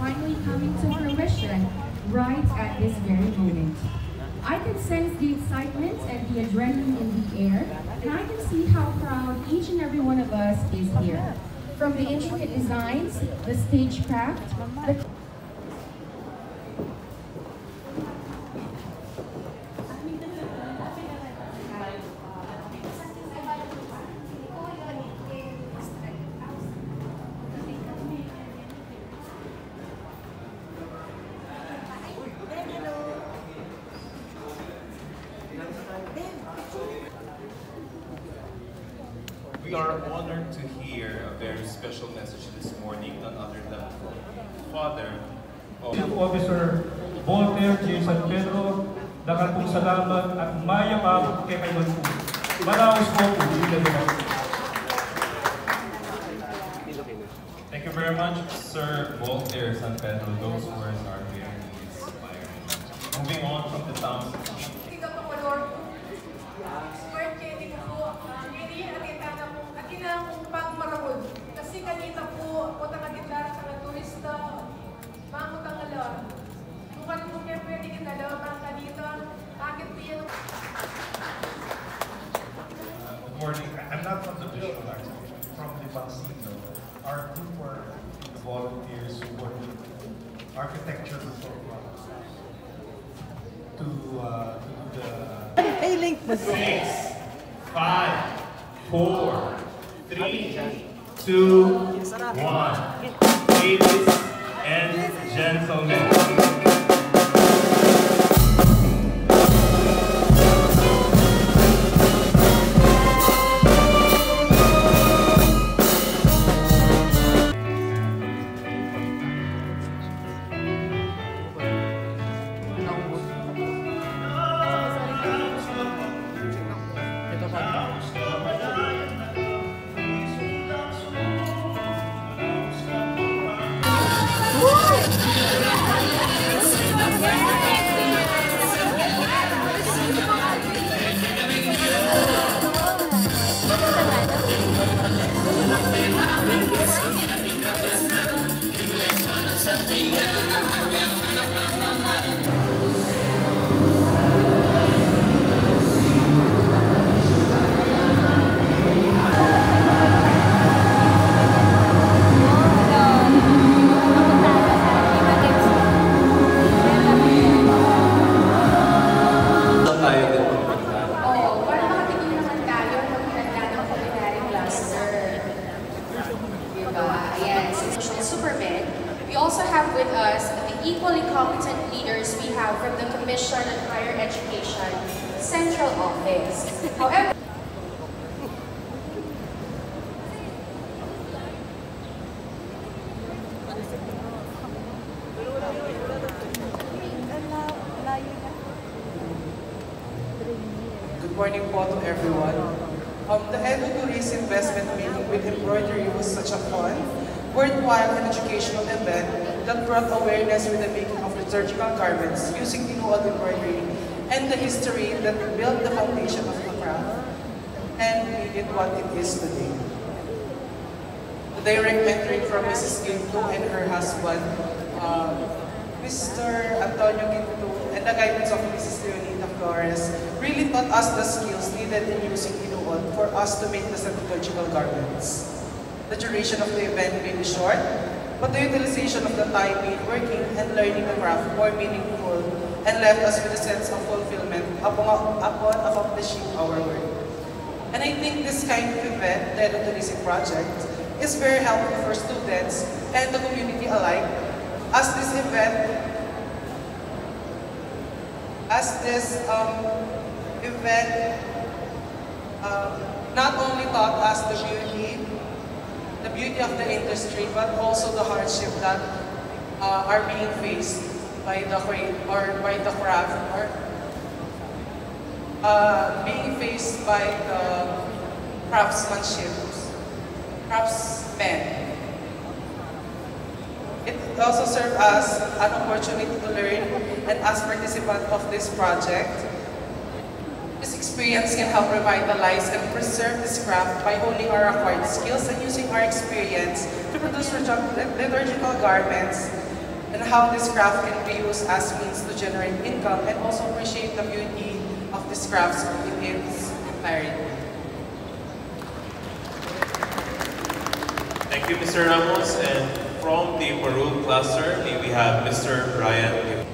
finally coming to fruition right at this very moment. I can sense the excitement and the adrenaline in the air, and I can see how proud each and every one of us is here. From the intricate designs, the stagecraft, the We are honored to hear a very special message this morning, none other than Father of Officer Voltaire J. San Pedro, dakal pong salamat at mayamang kay Kaiman po. Manaos po po, Thank you very much, Sir Voltaire San Pedro. Those words are very inspiring. Moving on from the town. Kasi kanita po, po tangaditlara sa turista, mga tangalor. Kung kanito kayo pwede kita daw ang kanito, bakit piyan? Good morning. I'm not from the visual arts, from the Bansino. Our group were the volunteers who work with architecture to do the... Hey, Link! 6, 5, 4, 3, 2, 1. Ladies and gentlemen. Superman. We also have with us the equally competent leaders we have from the Commission on Higher Education Central Office. However, good morning po to everyone. The EduTourism investment meeting with embroidery was such a fun, worthwhile and educational event that brought awareness with the making of liturgical garments using Tinuod embroidery and the history that built the foundation of the craft and made it what it is today. The direct mentoring from Mrs. Ginto and her husband, Mr. Antonio Ginto, and the guidance of Mrs. Leonita Flores really taught us the skills needed in using Tinuod for us to make the liturgical garments. The duration of the event may be short, but the utilization of the time made working and learning the craft more meaningful and left us with a sense of fulfillment upon accomplishing our work. And I think this kind of event, the EduTourism project, is very helpful for students and the community alike, as this event not only taught us the beauty of the industry, but also the hardship that are being faced by the craft, or being faced by the craftsmen. It also served as an opportunity to learn, and as participant of this project, this experience can help revitalize and preserve this craft by honing our acquired skills and using our experience to produce liturgical garments and how this craft can be used as means to generate income, and also appreciate the beauty of these crafts in its entirety. Thank you, Mr. Ramos. And from the Peru cluster, may we have Mr. Brian.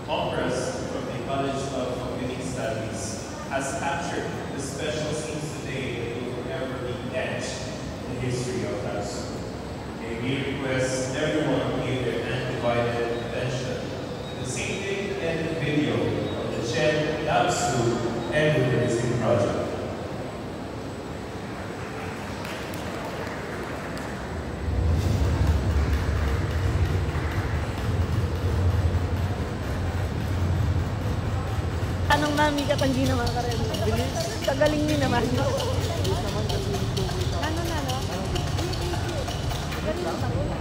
Congress from the College of Computing Studies has captured the special scenes today that will forever be etched in the history of that school. May we request everyone to give their undivided attention to the same edited video of the Chen Dapsu Evidencing Project. Anong mami ka tanggi naman ka rin? Kagaling niyo naman. Ano? Galing ako.